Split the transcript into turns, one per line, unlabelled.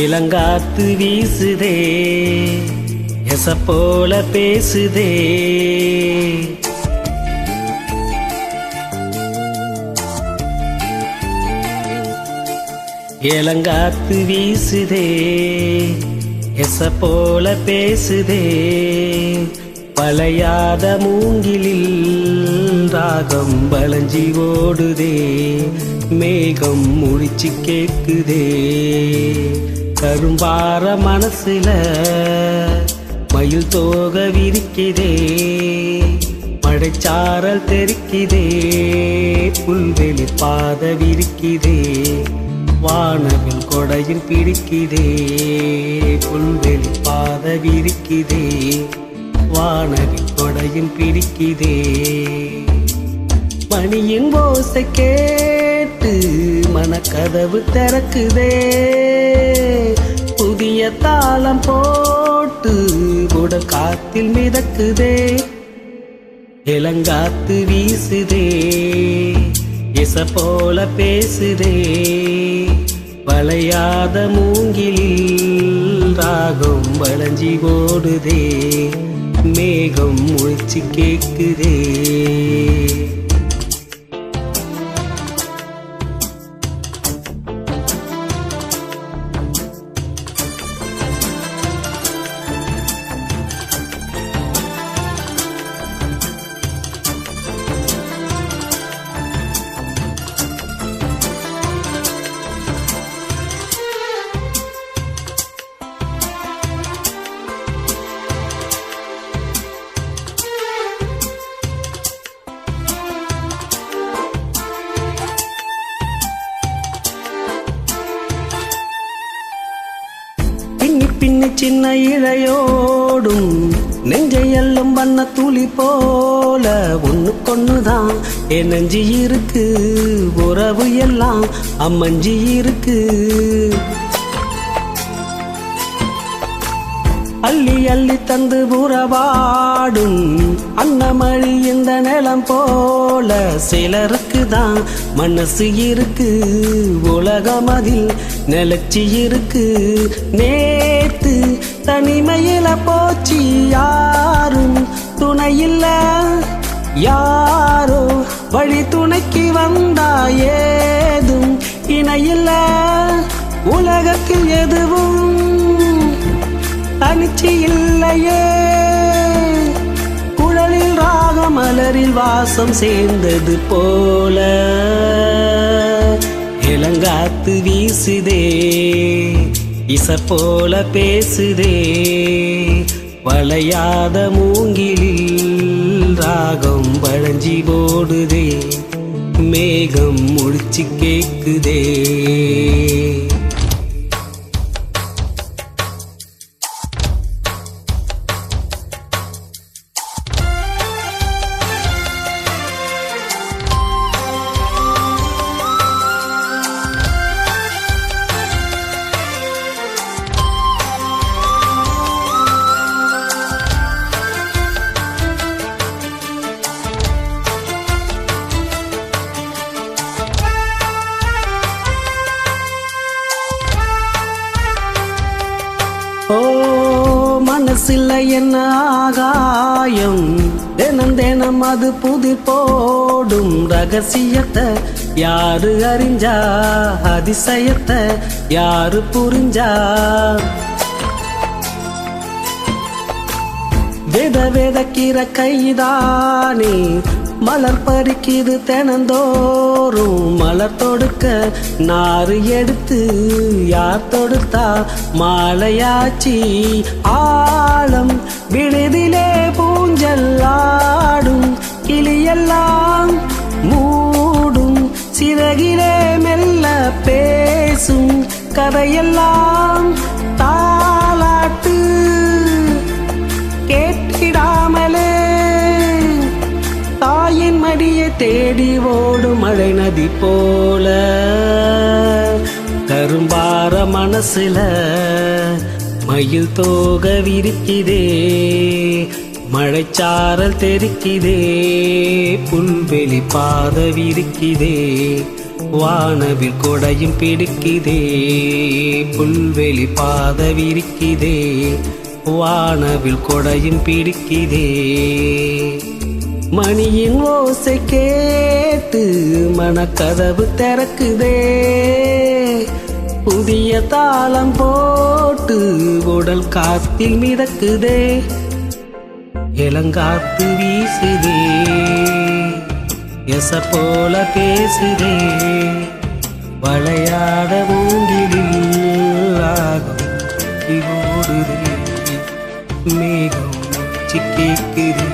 இளங்காத்து வீசுதே எச போல பேசுதே. இளங்காத்து வீசுதே எச போல பேசுதே. வளையாத மூங்கிலில் ராகம் வளைஞ்சி ஓடுதே. மேகம் முடிச்சு கேக்குதே. கரும்பார மனசுல மயில் தோக விரிக்குதே. மழைச்சாரல் தெரிக்குதே. புல்வெளி பாத விரிக்குதே. வானவில் கொடையில் பிடிக்குதே. புல்வெளி பாத விரிக்குதே. வானவில் கொடையில் பிடிக்குதே. மணியின் ஓசை கேட்டு மனக்கதவு திறக்குதே. புதிய தாளம் போட்டு உடல் காத்தில் மிதக்குதே. இளங்காத்து வீசுதே இச போல பேசுதே. வளையாத மூங்கிலில் ராகம் வளைஞ்சி ஓடுதே. மேகம் முழிச்சு கேக்குதே. பின்னி சின்ன இழையோடும் நெஞ்சையெல்லும் வண்ண துளி போல ஒண்ணுக்கொண்ணுதான் என் நெஞ்சு இருக்கு. உறவு எல்லாம் அம்மஞ்சி இருக்கு. அள்ளி அள்ளி தந்து உறவாடும் அன்னமழி இந்த நிலம் போல சிலருக்குதான் மனசு இருக்கு. உலகமதில் நிலச்சி இருக்கு. நேத்து தனிமையில போச்சு யாரும் துணையில்ல. யாரோ வழி துணைக்கு வந்தா ஏதும் இணையில்ல. உலகத்தில் எதுவும் தனிச்சு இல்லையே. குழலில் ராகம் மலரில் வாசம் சேர்ந்தது போல. இளங்காத்து வீசுதே இச போல பேசுதே. வளையாத மூங்கிலில் ராகம் வளைஞ்சி ஓடுதே. மேகம் முழிச்சு கேக்குதே. ஓ மனசில்லை என்ன ஆகாயம். தினம் தினம் அது புதிர் போடும். ரகசியத்தை யாரு அறிஞ்சா. அதிசயத்தை யாரு புரிஞ்சா. வேத வேதக்கிற கைதானே மலர் பறிக்குது தினந்தோறும். மலர் தொடுக்க நாறு எடுத்து யார் தொடுத்தா மாலையாச்சி. ஆழம் விழுதிலே பூஞ்சல் ஆடும். கிளியெல்லாம் மூடும் சிறகிலே மெல்ல பேசும். கதையெல்லாம் தாலாட்டு கேட்டிடாமலே. தாயின் மடியை தேடி ஓடும் மழை நதி போல. கரும்பார மனசுல மயில் தோக விரிக்குதே. மழைச்சாரல் தெரிக்குதே. புல்வெளி பாத விரிக்குதே. வானவில் கொடையும் பிடிக்குதே, புல்வெளி பாத விரிக்குதே, வானவில் கொடையும் பிடிக்குதே. மணியின் ஓசை கேட்டு மனக்கதவு திறக்குதே, புதிய தாளம் போட்டு உடல் காத்தில் மிதக்குதே. இளங்காத்து வீசுதே, எச போல பேசுதே, வளையாத மூங்கிலில் ஆகம் ஓடுதே, மேகம் உச்சி கேட்குதே.